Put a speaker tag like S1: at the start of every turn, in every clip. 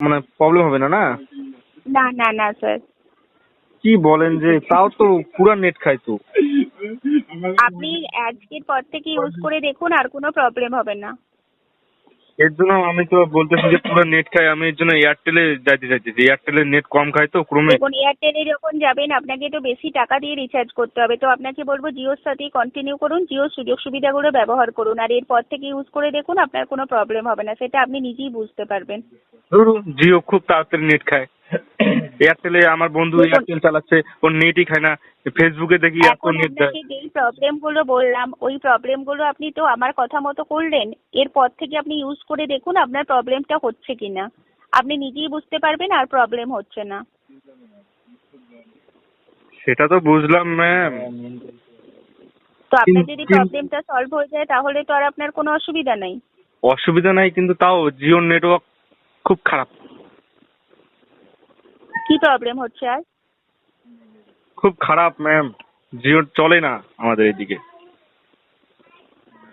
S1: মানে প্রবলেম হবে না? না
S2: না না না স্যার,
S1: কি বলেন যে, তাও তো পুরা নেট খায় তো।
S2: আপনি আজকের পর থেকে ইউজ করে দেখুন, আর কোনো প্রবলেম হবে না।
S1: এর জন্য আমি তো বলতেছি যে পুরো নেট খায়, আমি এর জন্য এয়ারটেলে যাইতে চাইতেছি। এয়ারটেলের নেট কম খায় তো ক্রমে।
S2: দেখুন, এয়ারটেলে যখন যাবেন আপনাকে তো বেশি টাকা দিয়ে রিচার্জ করতে হবে, তো আপনাকে বলবো জিওর সাথেই কন্টিনিউ করুন, জিওর সুযোগ সুবিধাগুলো ব্যবহার করুন, আর এরপর থেকে ইউজ করে দেখুন, আপনার কোনো প্রবলেম হবে না, সেটা আপনি নিজেই বুঝতে পারবেন।
S1: ধরুন জিও খুব তাড়াতাড়ি নেট খায়, এয়ারটেলে আমার বন্ধু
S2: দেখুন,
S1: এয়ারটেল চালাচ্ছে, ওর নেটই খায় না। ফেসবুকে দেখি এত
S2: এখন
S1: নেট দেয়।
S2: আপনাকে যেই প্রবলেমগুলো বললাম, ওই প্রবলেমগুলো আপনি তো আমার কথা মতো করলেন, এরপর থেকে আপনি ইউজ করে দেখুন আপনার প্রবলেমটা হচ্ছে কিনা, আপনি নিজেই বুঝতে পারবেন আর প্রবলেম হচ্ছে না।
S1: সেটা তো বুঝলাম ম্যাম,
S2: তো আপনার যদি
S1: কিন্তু
S2: প্রবলেমটা সলভ হয়ে যায় তাহলে তো আর আপনার কোনো অসুবিধা নেই।
S1: অসুবিধা নাই, কিন্তু তাও জিওর নেটওয়ার্ক খুব খারাপ,
S2: কি প্রবলেম হচ্ছে আর?
S1: খুব খারাপ ম্যাম। জিও চলে না আমাদের এদিকে।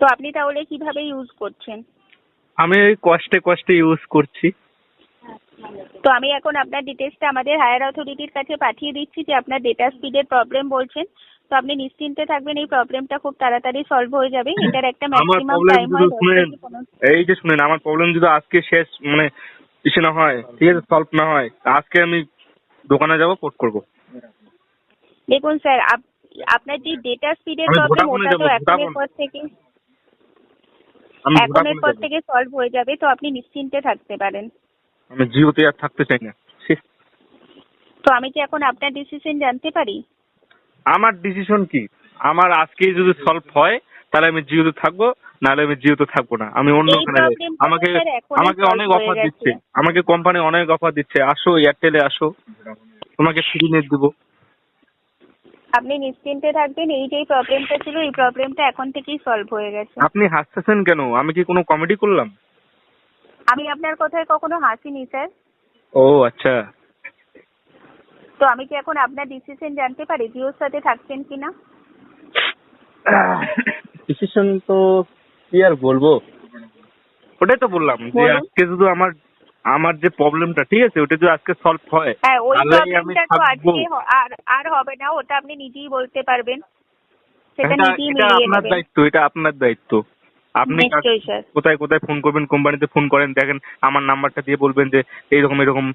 S2: তো আপনি তাহলে কিভাবে ইউজ করছেন?
S1: আমি ওই কষ্টে কষ্টে ইউজ করছি।
S2: তো আমি এখন আপনার ডিটেলসটা আমাদের হায়ার অথরিটির কাছে পাঠিয়ে দিচ্ছি যে আপনার ডেটা স্পিডের প্রবলেম বলছেন। তো আপনি নিশ্চিন্তে থাকবেন, এই প্রবলেমটা খুব তাড়াতাড়ি সলভ হয়ে যাবে। এটার একটা
S1: আমার
S2: ম্যাক্সিমাম
S1: প্রবলেম
S2: টাইম
S1: যদি
S2: হয় 10
S1: শুনেন,
S2: থেকে 15।
S1: এই যে শুনেন, আমার প্রবলেম যদি আজকে শেষ মানে কিছু না হয়, ঠিক আছে, সলভ না হয়, আজকে আমি দোকানে যাব, পোর্ট করব।
S2: দেখুন স্যার, আপনার যে ডেটা স্পিডের
S1: আমি
S2: প্রবলেম
S1: ভোডাফোনে
S2: ওটা
S1: যাব,
S2: তো এখনের
S1: ভোডাফোন,
S2: পর থেকে
S1: আমি ভোডাফোনে যাব।
S2: সলভ হয়ে যাবে, তো আপনি নিশ্চিন্তে থাকতে পারেন।
S1: আমি জিওতে আর থাকতে চাই না। শেষ।
S2: তো আমি কি এখন আপনার ডিসিশন জানতে পারি?
S1: আমার ডিসিশন কি? আমার আজকেই যদি সলভ হয় তাহলে আমি জিওতে থাকবো, নাহলে আমি জিওতে থাকবো না, আমি অন্য
S2: এই
S1: ওখানে যাই।
S2: প্রবলেমটা তো
S1: আমাকে
S2: স্যার এখনই
S1: আমাকে
S2: সলভ
S1: অনেক
S2: হয়ে
S1: অফার
S2: গেছে।
S1: দিচ্ছে, আমাকে কোম্পানি অনেক অফার দিচ্ছে, আসো এয়ারটেলে আসো, তোমাকে ফ্রি নেট দেবো।
S2: আপনি নিশ্চিন্তে থাকবেন, এই যে প্রবলেমটা ছিল এই প্রবলেমটা এখন থেকেই সলভ হয়ে গেছে।
S1: আপনি হাসতেছেন কেন? আমি কি কোনো কমেডি করলাম?
S2: আমি আপনার কথায় কখনো হাসিনি স্যার।
S1: ও আচ্ছা।
S2: তো আমি কি এখন আপনার ডিসিশন জানতে পারি জিওর সাথে থাকছেন কিনা?
S1: ডিসিশন তো কি আর বলবো, ওটাই তো বললাম যে
S2: বলুন।
S1: আজকে শুধু আমার আমার যে প্রবলেমটা, ঠিক আছে, ওটা যদি আজকে সলভ হয়
S2: হ্যাঁ, ওই
S1: তাহলেই আমি
S2: প্রবলেমটা তো
S1: থাকবো।
S2: আজকে আর আর হবে না, ওটা আপনি নিজেই বলতে পারবেন, সেটা
S1: এটা
S2: নিজেই
S1: এটা
S2: মিলিয়ে
S1: আপনার
S2: নেবেন।
S1: দায়িত্ব, এটা আপনার দায়িত্ব। আপনি
S2: নিশ্চয়ই স্যার।
S1: কোথায় কোথায় ফোন করবেন, কোম্পানিতে ফোন করেন, দেখেন আমার নাম্বারটা দিয়ে বলবেন যে এইরকম এরকম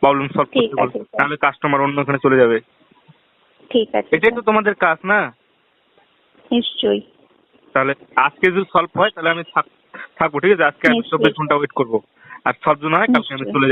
S1: প্রবলেম সলভ
S2: ঠিক
S1: করতে বল,
S2: আছে স্যার।
S1: তাহলে কাস্টমার অন্য ওখানে চলে যাবে।
S2: ঠিক আছে
S1: এটাই তো
S2: স্যার।
S1: তোমাদের কাজ না?
S2: নিশ্চয়ই।
S1: তাহলে আজকে যদি সলভ হয় তাহলে আমি থাকবো, ঠিক আছে, আজকে আমি
S2: নিশ্চয়ই
S1: 24 ঘন্টা
S2: স্যার।
S1: ওয়েট করবো। আর সলভ যদি না হয় কালকে আমি
S2: নিশ্চয়ই।
S1: চলে যাবো।